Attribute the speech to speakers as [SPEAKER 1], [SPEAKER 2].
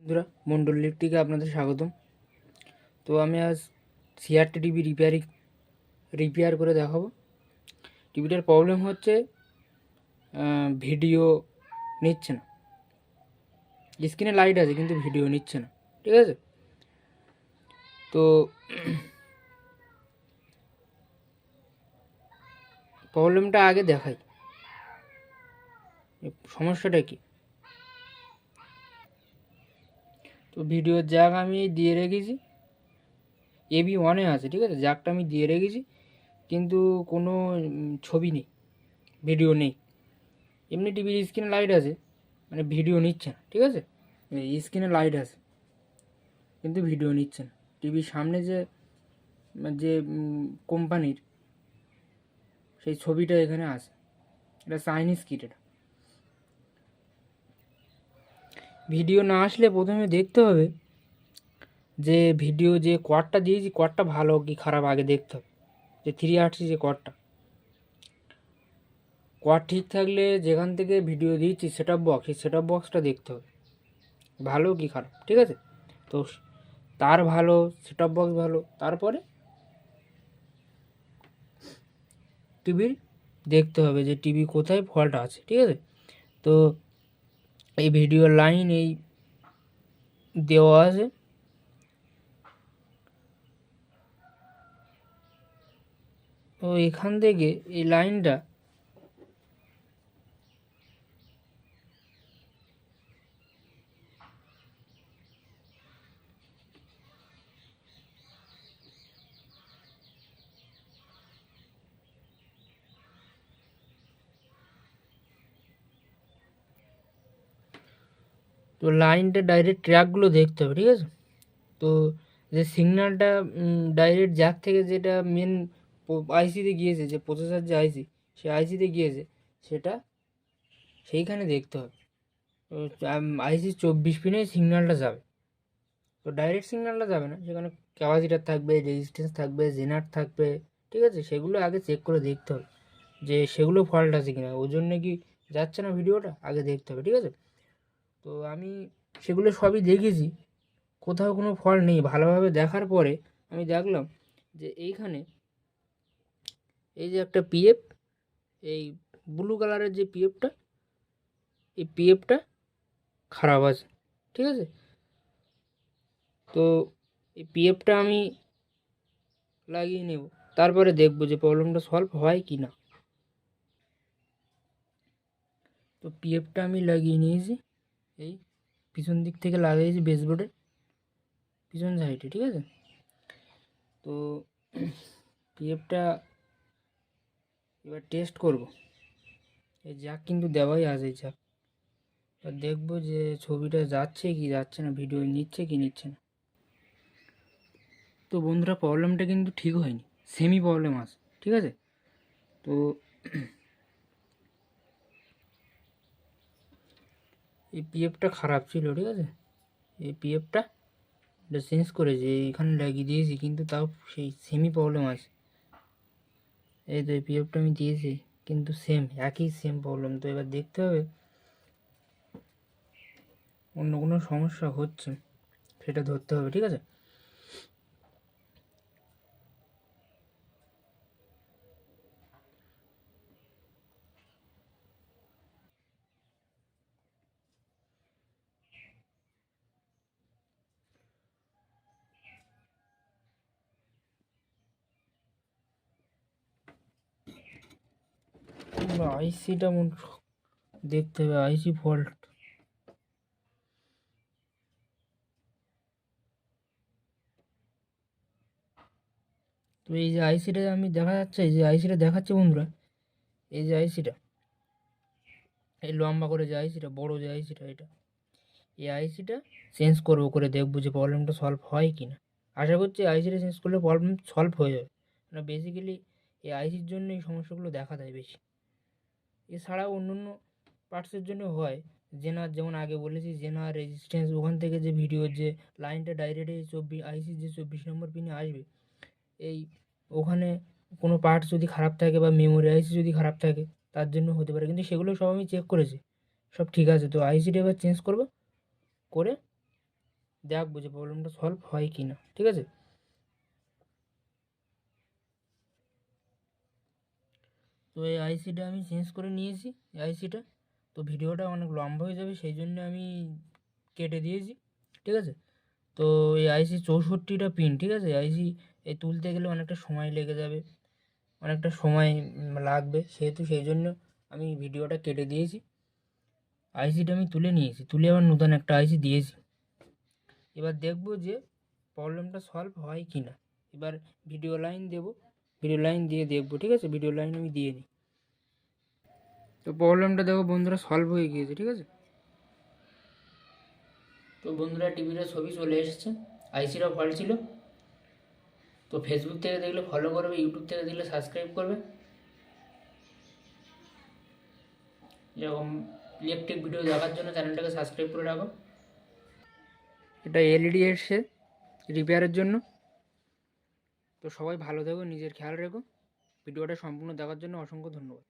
[SPEAKER 1] বন্ধুরা, মন্ডল ইলেকট্রিকে আপনাদের স্বাগতম। তো আমি আজ সিআরটি টিভি রিপেয়ার করে দেখাবো। টিভিটার প্রবলেম হচ্ছে ভিডিও নিচ্ছে না। স্ক্রিনে লাইট আছে কিন্তু ভিডিও নিচ্ছে না, ঠিক আছে? তো প্রবলেমটা আগে দেখাই, সমস্যাটা কি। তো ভিডিওর জ্যাক আমি দিয়ে রেখেছি, AB1-এ আছে, ঠিক আছে? জ্যাকটা আমি দিয়ে রেখেছি কিন্তু কোনো ছবি নেই, ভিডিও নেই। এমনি টিভির স্ক্রিনে লাইট আছে, মানে ভিডিও নিচ্ছে না, ঠিক আছে? স্ক্রিনে লাইট আছে কিন্তু ভিডিও নিচ্ছে না। টিভির সামনে যে যে কোম্পানির সেই ছবিটা এখানে আছে, এটা চাইনিজ কিট। এটা ভিডিও না আসলে প্রথমে দেখতে হবে যে ভিডিও যে কোয়াডটা দিয়েছি, কোয়াডটা ভালো কি খারাপ আগে দেখতে হবে। যে 3RC যে কোয়াড ঠিক থাকলে যেখান থেকে ভিডিও দিয়েছি সেট আপ বক্স, সেই সেট আপ বক্সটা দেখতে হবে ভালো কি খারাপ, ঠিক আছে? তো তার ভালো, সেট আপ বক্স ভালো, তারপরে টিভির দেখতে হবে যে টিভি কোথায় ফল্ট আছে, ঠিক আছে? তো এই ভিডিওর লাইন এই দেওয়া আছে, তো এখান থেকে এই লাইনটা তো লাইনটা ডাইরেক্ট ট্র্যাকগুলো দেখতে হবে, ঠিক আছে? তো যে সিগন্যালটা ডাইরেক্ট জ্যাক থেকে যেটা মেন আইসিতে গিয়েছে, যে প্রসেসর যে আইসি, সে আইসিতে গিয়েছে, সেটা সেইখানে দেখতে হবে। তো আইসি 24 পিনে সিগন্যালটা যাবে, তো ডাইরেক্ট সিগন্যালটা যাবে না, সেখানে ক্যাপাসিটার থাকবে, রেজিস্ট্যান্স থাকবে, জেনার থাকবে, ঠিক আছে? সেগুলো আগে চেক করে দেখতে হবে যে সেগুলো ফল্ট আছে কিনা, ওই জন্য কি যাচ্ছে না ভিডিওটা, আগে দেখতে হবে, ঠিক আছে? তো আমি সেগুলো সবই দেখেছি, কোথাও কোনো ফল্ট নেই। ভালোভাবে দেখার পরে আমি দেখলাম যে এইখানে এই যে একটা পিএফ, এই ব্লু কালারের যে পিএফটা, এই পিএফটা খারাপ আছে, ঠিক আছে? তো এই পিএফটা আমি লাগিয়ে নেব, তারপরে দেখব যে প্রবলেমটা সলভ হয় কি না। তো পিএফটা আমি লাগিয়ে নিয়েছি, এই পিছন দিক থেকে লাগিয়েছি বেসবোর্ডের পিছন সাইডে, ঠিক আছে? তো পিএফটা এবার টেস্ট করব। এই জ্যাক কিন্তু দেওয়াই আছে, জ্যাক। এবার দেখবো যে ছবিটা যাচ্ছে কি যাচ্ছে না, ভিডিও নিচ্ছে কি নিচ্ছে না। তো বন্ধুরা, প্রবলেমটা কিন্তু ঠিক হয়নি, সেমি প্রবলেম আছে, ঠিক আছে? তো এই পিএফটা খারাপ ছিল, ঠিক আছে? এই পিএফটা চেঞ্জ করেছি, এইখানে লাগিয়ে দিয়েছি কিন্তু তাও সেই সেমি প্রবলেম আছে। এই তো এই পিএফটা আমি দিয়েছি কিন্তু একই সেম প্রবলেম। তো এবার দেখতে হবে অন্য কোনো সমস্যা হচ্ছে, সেটা ধরতে হবে, ঠিক আছে? আইসিটা দেখতে হবে, আইসি ফল্ট। তো এই যে আইসিটা আমি দেখা যাচ্ছে, এই যে আইসিটা দেখাচ্ছে বন্ধুরা, এই যে আইসিটা, এই লম্বা করে যে আইসিটা, বড় যে আইসিটা, এটা এই আইসিটা চেঞ্জ করবো, করে দেখবো যে প্রবলেমটা সলভ হয় কি না। আশা করছি আইসিটা চেঞ্জ করলে প্রবলেম সলভ হয়ে যাবে। মানে বেসিক্যালি এই আইসির জন্য এই সমস্যাগুলো দেখা দেয় বেশি। এছাড়াও অন্য অন্য পার্টসের জন্য হয়, জেনার, যেমন আগে বলেছি, জেনার, রেজিস্ট্যান্স, ওখান থেকে যে ভিডিওর যে লাইনটা ডাইরেক্ট এই আইসির যে 24 নম্বর পিনে আসবে, এই ওখানে কোনো পার্টস যদি খারাপ থাকে বা মেমোরি আইসি যদি খারাপ থাকে, তার জন্য হতে পারে। কিন্তু সেগুলো সব আমি চেক করেছি, সব ঠিক আছে। তো আইসিটা এবার চেঞ্জ করবো, করে দেখবো যে প্রবলেমটা সলভ হয় কি না, ঠিক আছে। তো এই আইসিটা আমি চেঞ্জ করে নিয়েছি, এই আইসিটা। তো ভিডিওটা অনেক লম্বা হয়ে যাবে, সেই জন্য আমি কেটে দিয়েছি, ঠিক আছে। তো এই আইসি 64টা পিন, ঠিক আছে। আইসি এই তুলতে গেলে অনেকটা সময় লেগে যাবে, অনেকটা সময় লাগবে, সেহেতু সেই জন্য আমি ভিডিওটা কেটে দিয়েছি। আইসিটা আমি তুলে নিয়েছি, তুলে আবার নতুন একটা আইসি দিয়েছি। এবার দেখবো যে প্রবলেমটা সলভ হয় কি না। এবার ভিডিও লাইন দেবো, ভিডিও লাইন দিয়ে দেখবো, ঠিক আছে। ভিডিও লাইন আমি দিয়ে নিই। তো প্রবলেমটা দেখো বন্ধুরা সলভ হয়ে গিয়েছে, ঠিক আছে। তো বন্ধুরা টিভিটা ছবি চলে এসেছে, আইসিটাও ফল্ট ছিল। তো ফেসবুক থেকে দেখলে ফলো করবে, ইউটিউব থেকে দেখলে সাবস্ক্রাইব করবে। এরকম ইলেকট্রিক ভিডিও দেখার জন্য চ্যানেলটাকে সাবস্ক্রাইব করে রাখো। এটা এলইডি এসছে রিপেয়ারের জন্য। তো সবাই ভালো থেকো, নিজের খেয়াল রেখো। ভিডিওটা সম্পূর্ণ দেখার জন্য অসংখ্য ধন্যবাদ।